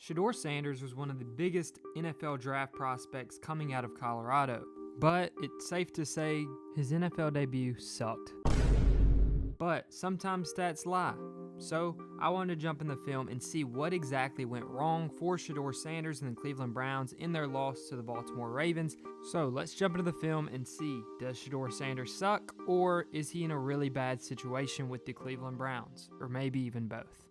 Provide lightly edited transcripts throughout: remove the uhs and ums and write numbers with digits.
Shedeur Sanders was one of the biggest NFL draft prospects coming out of Colorado, but it's safe to say his NFL debut sucked. But sometimes stats lie. So I wanted to jump in the film and see what exactly went wrong for Shedeur Sanders and the Cleveland Browns in their loss to the Baltimore Ravens. So let's jump into the film and see, does Shedeur Sanders suck, or is he in a really bad situation with the Cleveland Browns, or maybe even both?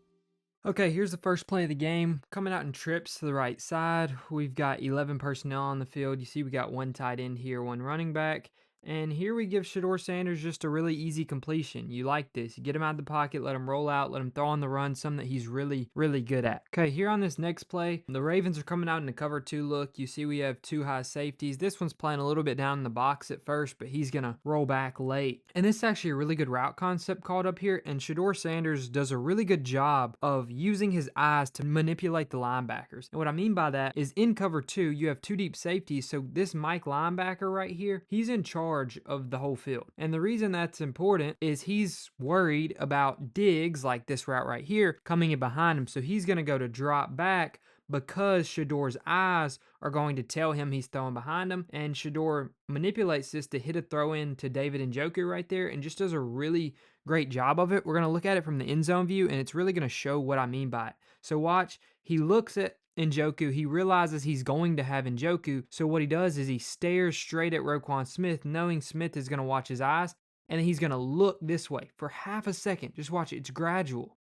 Okay, here's the first play of the game. Coming out in trips to the right side, we've got 11 personnel on the field. You see we got one tight end here, one running back. And here we give Shedeur Sanders just a really easy completion. You like this. You get him out of the pocket, let him roll out, let him throw on the run, something that he's really, really good at. Okay, here on this next play, the Ravens are coming out in a cover 2 look. You see we have 2 high safeties. This one's playing a little bit down in the box at first, but he's going to roll back late. And this is actually a really good route concept called up here, and Shedeur Sanders does a really good job of using his eyes to manipulate the linebackers. And what I mean by that is in cover 2, you have 2 deep safeties, so this Mike linebacker right here, he's in charge of the whole field. And the reason that's important is he's worried about digs like this route right here coming in behind him. So he's going to go to drop back because Shedeur's eyes are going to tell him he's throwing behind him. And Shedeur manipulates this to hit a throw in to David Njoku right there and just does a really great job of it. We're going to look at it from the end zone view and it's really going to show what I mean by it. So watch, he looks at Njoku, he realizes he's going to have Njoku, so what he does is he stares straight at Roquan Smith, knowing Smith is going to watch his eyes, and then he's going to look this way for half a second. Just watch it, it's gradual.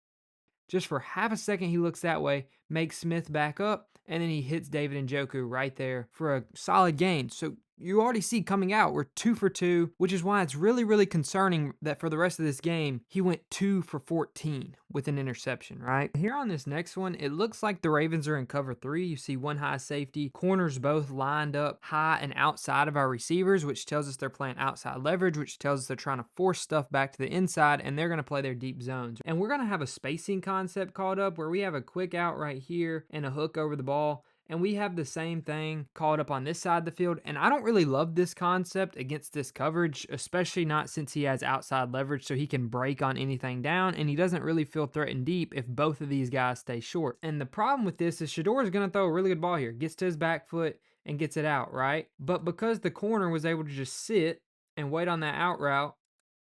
Just for half a second, he looks that way, makes Smith back up, and then he hits David Njoku right there for a solid gain. So you already see coming out, we're 2 for 2, which is why it's really, really concerning that for the rest of this game, he went 2 for 14 with an interception, right? Here on this next one, it looks like the Ravens are in cover 3. You see one high safety, corners both lined up high and outside of our receivers, which tells us they're playing outside leverage, which tells us they're trying to force stuff back to the inside, and they're going to play their deep zones. And we're going to have a spacing concept called up where we have a quick out right here and a hook over the ball. And we have the same thing called up on this side of the field. And I don't really love this concept against this coverage, especially not since he has outside leverage so he can break on anything down. And he doesn't really feel threatened deep if both of these guys stay short. And the problem with this is Shedeur is going to throw a really good ball here. Gets to his back foot and gets it out, right? But because the corner was able to just sit and wait on that out route,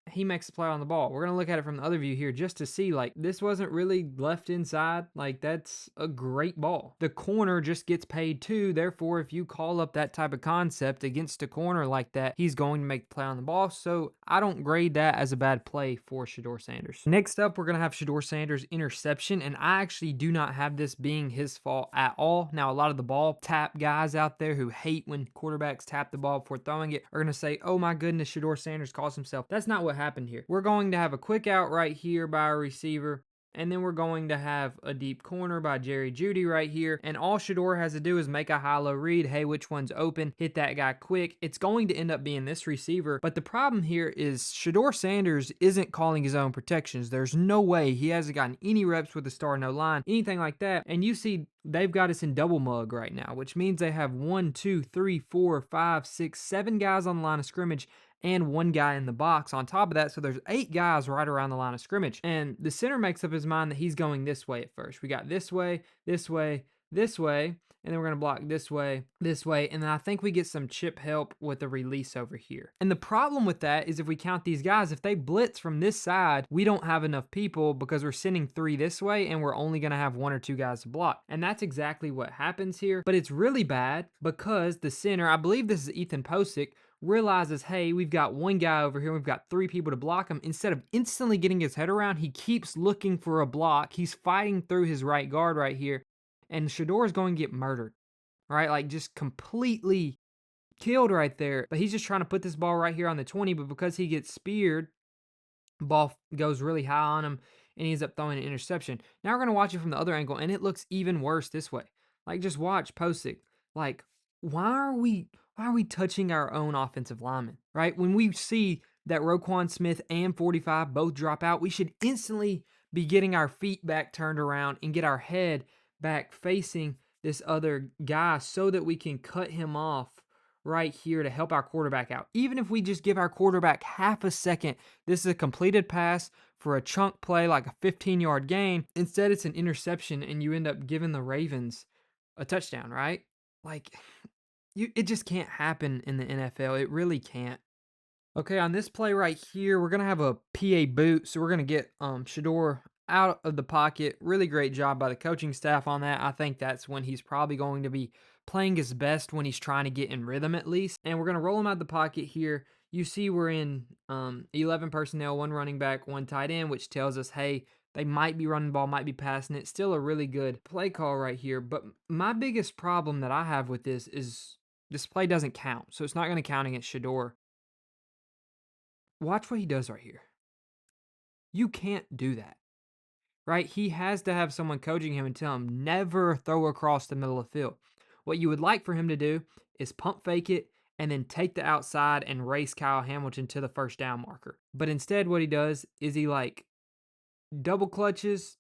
he makes a play on the ball. We're going to look at it from the other view here just to see, like, this wasn't really left inside. Like, that's a great ball. The corner just gets paid too. Therefore, if you call up that type of concept against a corner like that, he's going to make the play on the ball. So I don't grade that as a bad play for Shedeur Sanders. Next up, we're going to have Shedeur Sanders' interception, and I actually do not have this being his fault at all. Now, a lot of the ball tap guys out there who hate when quarterbacks tap the ball before throwing it are going to say, oh my goodness, Shedeur Sanders calls himself. That's not what happened here. We're going to have a quick out right here by our receiver, and then we're going to have a deep corner by Jerry Jeudy right here, and all Shedeur has to do is make a high-low read. Hey, which one's open? Hit that guy quick. It's going to end up being this receiver, but the problem here is Shedeur Sanders isn't calling his own protections. There's no way he hasn't gotten any reps with the star no line, anything like that, and you see they've got us in double mug right now, which means they have 1, 2, 3, 4, 5, 6, 7 guys on the line of scrimmage and 1 guy in the box on top of that. So there's 8 guys right around the line of scrimmage. And the center makes up his mind that he's going this way at first. We got this way, this way, this way, and then we're going to block this way, and then I think we get some chip help with the release over here. And the problem with that is if we count these guys, if they blitz from this side, we don't have enough people because we're sending 3 this way and we're only going to have 1 or 2 guys to block. And that's exactly what happens here. But it's really bad because the center, I believe this is Ethan Posick, realizes, hey, we've got 1 guy over here, we've got 3 people to block him. Instead of instantly getting his head around, he keeps looking for a block. He's fighting through his right guard right here, and Shedeur is going to get murdered, right? Like, just completely killed right there. But he's just trying to put this ball right here on the 20, but because he gets speared, ball goes really high on him, and he ends up throwing an interception. Now we're going to watch it from the other angle, and it looks even worse this way. Like, just watch Posick. Like, why are we touching our own offensive lineman, right? When we see that Roquan Smith and 45 both drop out, we should instantly be getting our feet back turned around and get our head back facing this other guy so that we can cut him off right here to help our quarterback out. Even if we just give our quarterback half a second, this is a completed pass for a chunk play like a 15-yard gain. Instead, it's an interception, and you end up giving the Ravens a touchdown, right? Like, it just can't happen in the NFL. It really can't. Okay, on this play right here, we're gonna have a PA boot, so we're gonna get Shedeur out of the pocket. Really great job by the coaching staff on that. I think that's when he's probably going to be playing his best, when he's trying to get in rhythm at least. And we're gonna roll him out of the pocket here. You see we're in 11 personnel, one running back, one tight end, which tells us, hey, they might be running the ball, might be passing it. Still a really good play call right here. But my biggest problem that I have with this is this play doesn't count. So it's not going to count against Shedeur. Watch what he does right here. You can't do that, right? He has to have someone coaching him and tell him never throw across the middle of the field. What you would like for him to do is pump fake it and then take the outside and race Kyle Hamilton to the first down marker. But instead, what he does is he like double clutches,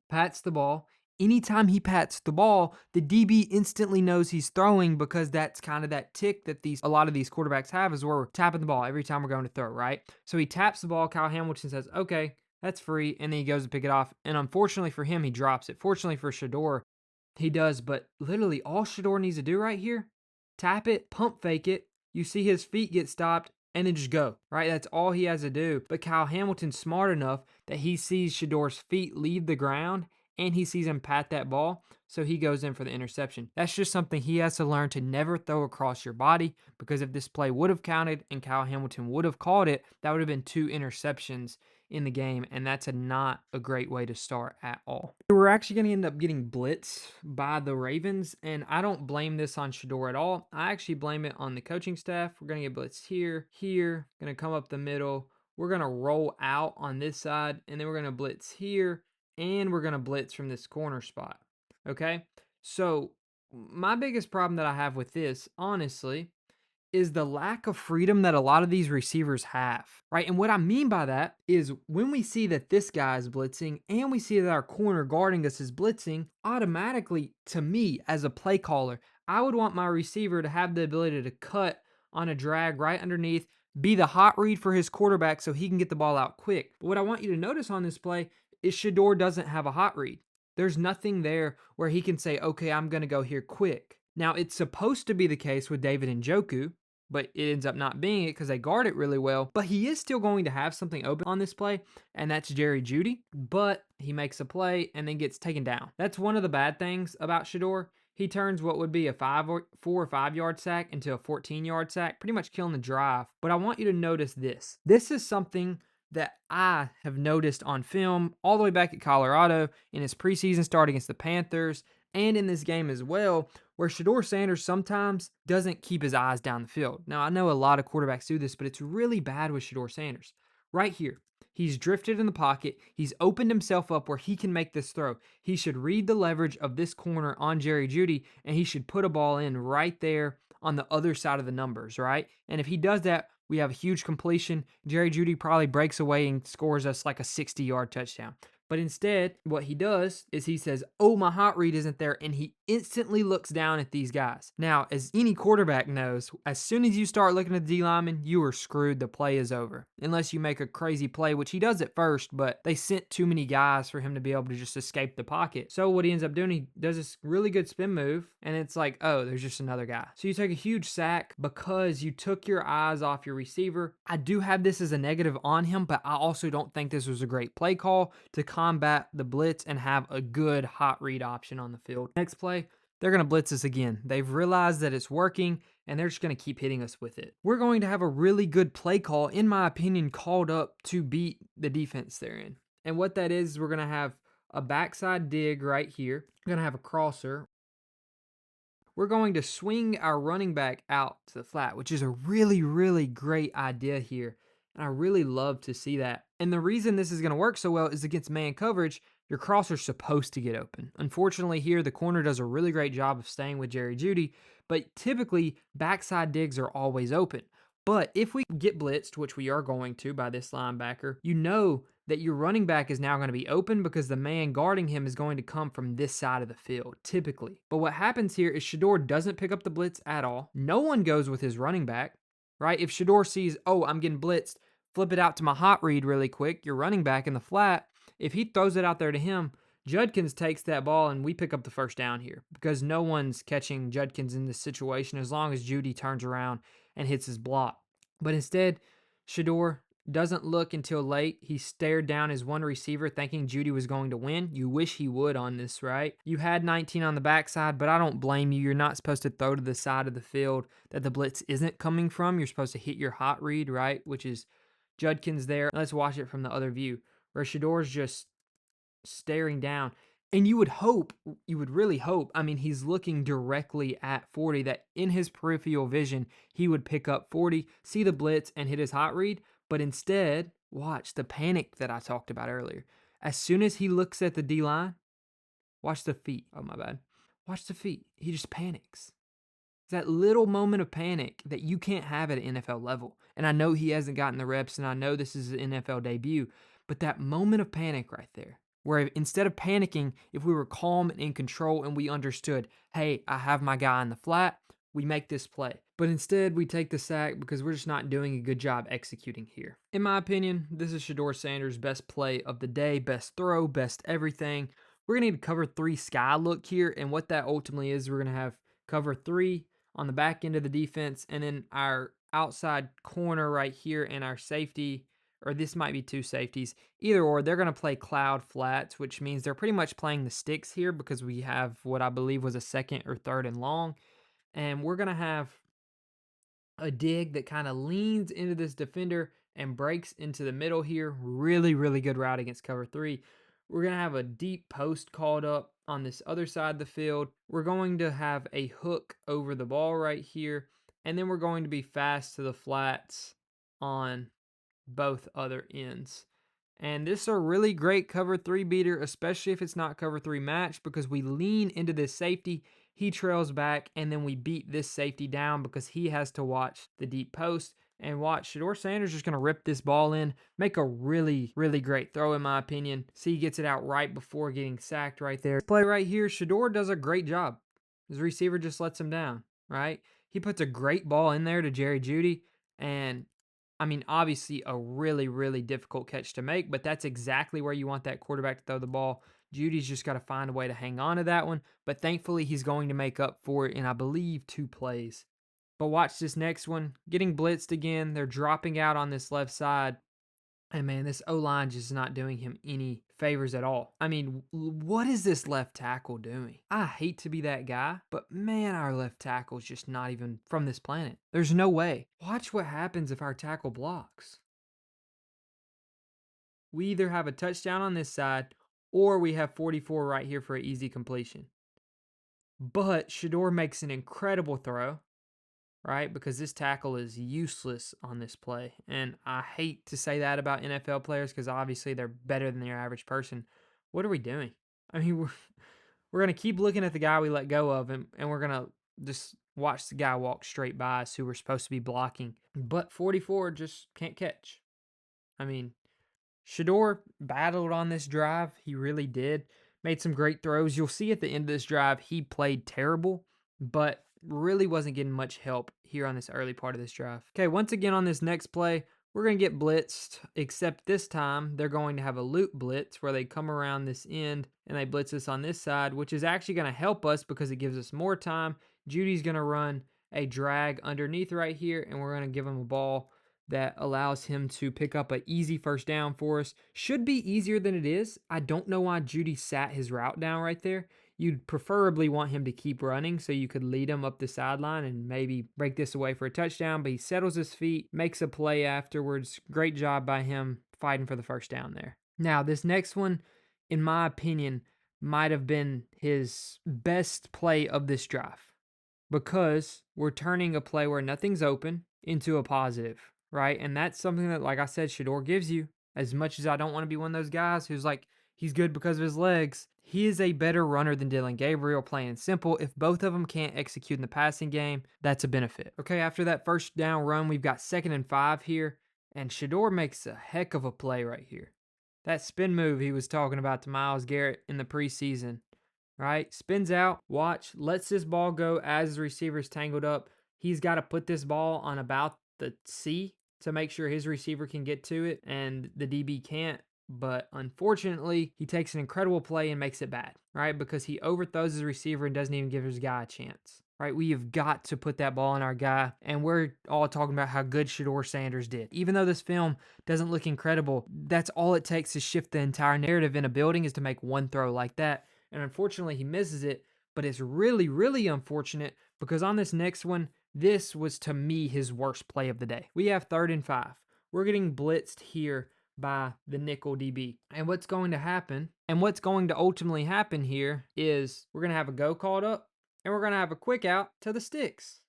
pats the ball. Anytime he pats the ball, the DB instantly knows he's throwing, because that's kind of that tick that a lot of these quarterbacks have, is where we're tapping the ball every time we're going to throw, right? So he taps the ball, Kyle Hamilton says, okay, that's free, and then he goes to pick it off. And unfortunately for him, he drops it. Fortunately for Shedeur, he does, but literally all Shedeur needs to do right here, tap it, pump fake it. You see his feet get stopped, and then just go, right? That's all he has to do. But Kyle Hamilton's smart enough that he sees Shedeur's feet leave the ground, and he sees him pat that ball, so he goes in for the interception. That's just something he has to learn, to never throw across your body, because if this play would have counted and Kyle Hamilton would have called it, that would have been 2 interceptions in the game, and that's not a great way to start at all. We're actually going to end up getting blitzed by the Ravens, and I don't blame this on Shedeur at all. I actually blame it on the coaching staff. We're going to get blitzed here, going to come up the middle. We're going to roll out on this side, and then we're going to blitz here, and we're going to blitz from this corner spot, okay? So my biggest problem that I have with this, honestly, is the lack of freedom that a lot of these receivers have, right? And what I mean by that is, when we see that this guy is blitzing and we see that our corner guarding us is blitzing, automatically, to me, as a play caller, I would want my receiver to have the ability to cut on a drag right underneath, be the hot read for his quarterback so he can get the ball out quick. But what I want you to notice on this play is Shedeur doesn't have a hot read. There's nothing there where he can say, okay, I'm going to go here quick. Now, it's supposed to be the case with David Njoku, but it ends up not being it because they guard it really well. But he is still going to have something open on this play, and that's Jerry Jeudy. But he makes a play and then gets taken down. That's one of the bad things about Shedeur. He turns what would be a 4 or 5 yard sack into a 14-yard sack, pretty much killing the drive. But I want you to notice this. This is something that I have noticed on film all the way back at Colorado, in his preseason start against the Panthers, and in this game as well, where Shedeur Sanders sometimes doesn't keep his eyes down the field. Now, I know a lot of quarterbacks do this, but it's really bad with Shedeur Sanders. Right here, he's drifted in the pocket. He's opened himself up where he can make this throw. He should read the leverage of this corner on Jerry Jeudy, and he should put a ball in right there on the other side of the numbers, right? And if he does that, we have a huge completion. Jerry Jeudy probably breaks away and scores us like a 60-yard touchdown. But instead, what he does is he says, oh, my hot read isn't there, and he instantly looks down at these guys. Now, as any quarterback knows, as soon as you start looking at the D lineman, you are screwed. The play is over. Unless you make a crazy play, which he does at first, but they sent too many guys for him to be able to just escape the pocket. So what he ends up doing, he does this really good spin move, and it's like, oh, there's just another guy. So you take a huge sack because you took your eyes off your receiver. I do have this as a negative on him, but I also don't think this was a great play call to combat the blitz and have a good hot read option on the field. Next play, they're going to blitz us again. They've realized that it's working, and they're just going to keep hitting us with it. We're going to have a really good play call, in my opinion, called up to beat the defense they're in. And what that is, we're going to have a backside dig right here. We're going to have a crosser. We're going to swing our running back out to the flat, which is a really, really great idea here. And I really love to see that. And the reason this is going to work so well is against man coverage, your crosser's supposed to get open. Unfortunately here, the corner does a really great job of staying with Jerry Jeudy, but typically backside digs are always open. But if we get blitzed, which we are going to by this linebacker, you know that your running back is now going to be open because the man guarding him is going to come from this side of the field, typically. But what happens here is Shedeur doesn't pick up the blitz at all. No one goes with his running back, right? If Shedeur sees, oh, I'm getting blitzed, flip it out to my hot read really quick, your running back in the flat, if he throws it out there to him, Judkins takes that ball and we pick up the first down here because no one's catching Judkins in this situation as long as Jeudy turns around and hits his block. But instead, Shedeur doesn't look until late. He stared down his one receiver thinking Jeudy was going to win. You wish he would on this, right? You had 19 on the backside, but I don't blame you. You're not supposed to throw to the side of the field that the blitz isn't coming from. You're supposed to hit your hot read, right? Which is Judkins there. Let's watch it from the other view where Shedeur's just staring down. And you would really hope, I mean, he's looking directly at 40, that in his peripheral vision, he would pick up 40, see the blitz, and hit his hot read. But instead, watch the panic that I talked about earlier. As soon as he looks at the D-line, watch the feet. Oh, my bad. Watch the feet. He just panics. It's that little moment of panic that you can't have at an NFL level. And I know he hasn't gotten the reps, and I know this is an NFL debut, but that moment of panic right there, where instead of panicking, if we were calm and in control and we understood, hey, I have my guy in the flat, we make this play. But instead, we take the sack because we're just not doing a good job executing here. In my opinion, this is Shedeur Sanders' best play of the day, best throw, best everything. We're going to need cover 3 sky look here, and what that ultimately is, we're going to have cover 3 on the back end of the defense, and then our outside corner right here and our safety, or this might be 2 safeties. Either or, they're going to play cloud flats, which means they're pretty much playing the sticks here because we have what I believe was a 2nd or 3rd and long. And we're going to have a dig that kind of leans into this defender and breaks into the middle here. Really, really good route against cover 3. We're going to have a deep post called up on this other side of the field. We're going to have a hook over the ball right here. And then we're going to be fast to the flats on both other ends. And this is a really great cover 3 beater, especially if it's not cover 3 match, because we lean into this safety. He trails back, and then we beat this safety down because he has to watch the deep post. And watch, Shedeur Sanders just going to rip this ball in, make a really, really great throw in my opinion. See, he gets it out right before getting sacked right there. Play right here, Shedeur does a great job. His receiver just lets him down, right? He puts a great ball in there to Jerry Jeudy, and I mean, obviously a really, really difficult catch to make, but that's exactly where you want that quarterback to throw the ball. Jeudy's just got to find a way to hang on to that one, but thankfully he's going to make up for it in, I believe, 2 plays. But watch this next one. Getting blitzed again. They're dropping out on this left side. And man, this O-line just not doing him any favors at all. I mean, what is this left tackle doing? I hate to be that guy, but man, our left tackle is just not even from this planet. There's no way. Watch what happens if our tackle blocks. We either have a touchdown on this side, or we have 44 right here for an easy completion. But Shedeur makes an incredible throw, right? Because this tackle is useless on this play. And I hate to say that about NFL players because obviously they're better than your average person. What are we doing? I mean, we're going to keep looking at the guy we let go of, and we're going to just watch the guy walk straight by us who we're supposed to be blocking. But 44 just can't catch. I mean, Shedeur battled on this drive. He really did. Made some great throws. You'll see at the end of this drive, he played terrible, but really wasn't getting much help here on this early part of this drive. Okay, once again on this next play, we're going to get blitzed, except this time they're going to have a loop blitz where they come around this end and they blitz us on this side, which is actually going to help us because it gives us more time. Jeudy's going to run a drag underneath right here, and we're going to give him a ball that allows him to pick up an easy first down for us. Should be easier than it is. I don't know why Jeudy sat his route down right there. You'd preferably want him to keep running so you could lead him up the sideline and maybe break this away for a touchdown, but he settles his feet, makes a play afterwards. Great job by him fighting for the first down there. Now, this next one, in my opinion, might have been his best play of this drive because we're turning a play where nothing's open into a positive, right? And that's something that, like I said, Shedeur gives you. As much as I don't want to be one of those guys who's like, he's good because of his legs, he is a better runner than Dillon Gabriel, plain and simple. If both of them can't execute in the passing game, that's a benefit. Okay, after that first down run, we've got 2nd and 5 here, and Shedeur makes a heck of a play right here. That spin move he was talking about to Myles Garrett in the preseason, right? Spins out, watch, lets this ball go as his receiver's tangled up. He's got to put this ball on about the C to make sure his receiver can get to it and the DB can't. but unfortunately, he takes an incredible play and makes it bad, right? Because he overthrows his receiver and doesn't even give his guy a chance, right? We have got to put that ball in our guy, and we're all talking about how good Shedeur Sanders did. Even though this film doesn't look incredible, that's all it takes to shift the entire narrative in a building is to make one throw like that. And unfortunately, he misses it, but it's really, really unfortunate because on this next one, this was to me his worst play of the day. We have 3rd and 5. We're getting blitzed here by the nickel DB. And what's going to happen, and what's going to ultimately happen here is we're going to have a go called up and we're going to have a quick out to the sticks.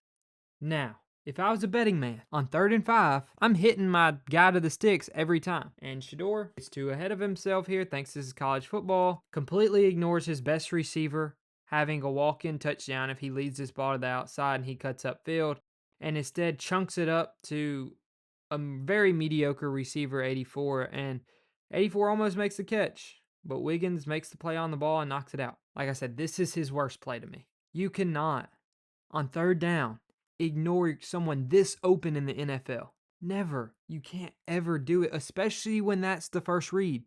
Now, if I was a betting man on 3rd and 5, I'm hitting my guy to the sticks every time. And Shedeur is too ahead of himself here thanks to his college football, completely ignores his best receiver having a walk-in touchdown if he leads this ball to the outside and he cuts upfield, and instead chunks it up to a very mediocre receiver, 84, and 84 almost makes the catch, but Wiggins makes the play on the ball and knocks it out. Like I said, this is his worst play to me. You cannot, on 3rd down, ignore someone this open in the NFL. Never. You can't ever do it, especially when that's the first read.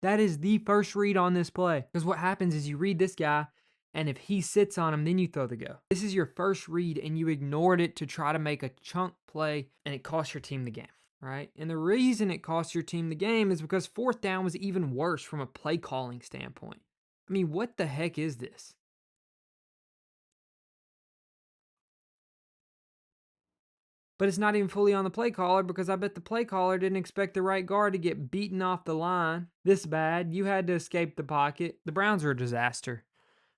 That is the first read on this play. Because what happens is you read this guy, and if he sits on him, then you throw the go. This is your first read, and you ignored it to try to make a chunk play, and it cost your team the game, right? And the reason it cost your team the game is because 4th down was even worse from a play calling standpoint. I mean, what the heck is this? But it's not even fully on the play caller because I bet the play caller didn't expect the right guard to get beaten off the line this bad. You had to escape the pocket. The Browns are a disaster.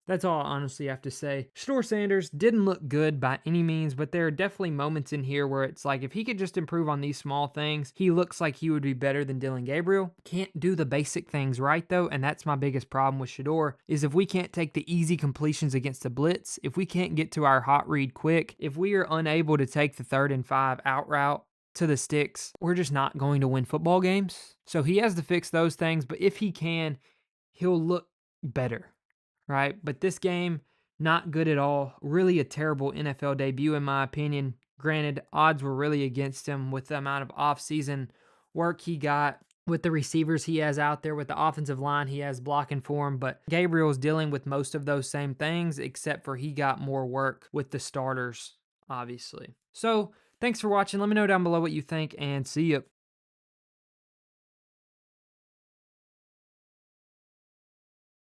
That's all I honestly have to say. Shedeur Sanders didn't look good by any means, but there are definitely moments in here where it's like if he could just improve on these small things, he looks like he would be better than Dillon Gabriel. Can't do the basic things right though, and that's my biggest problem with Shedeur, is if we can't take the easy completions against the blitz, if we can't get to our hot read quick, if we are unable to take the 3rd and 5 out route to the sticks, we're just not going to win football games. So he has to fix those things, but if he can, he'll look better. Right? But this game, not good at all. Really a terrible NFL debut, in my opinion. Granted, odds were really against him with the amount of offseason work he got, with the receivers he has out there, with the offensive line he has blocking for him. But Gabriel's dealing with most of those same things, except for he got more work with the starters, obviously. So, thanks for watching. Let me know down below what you think, and see ya.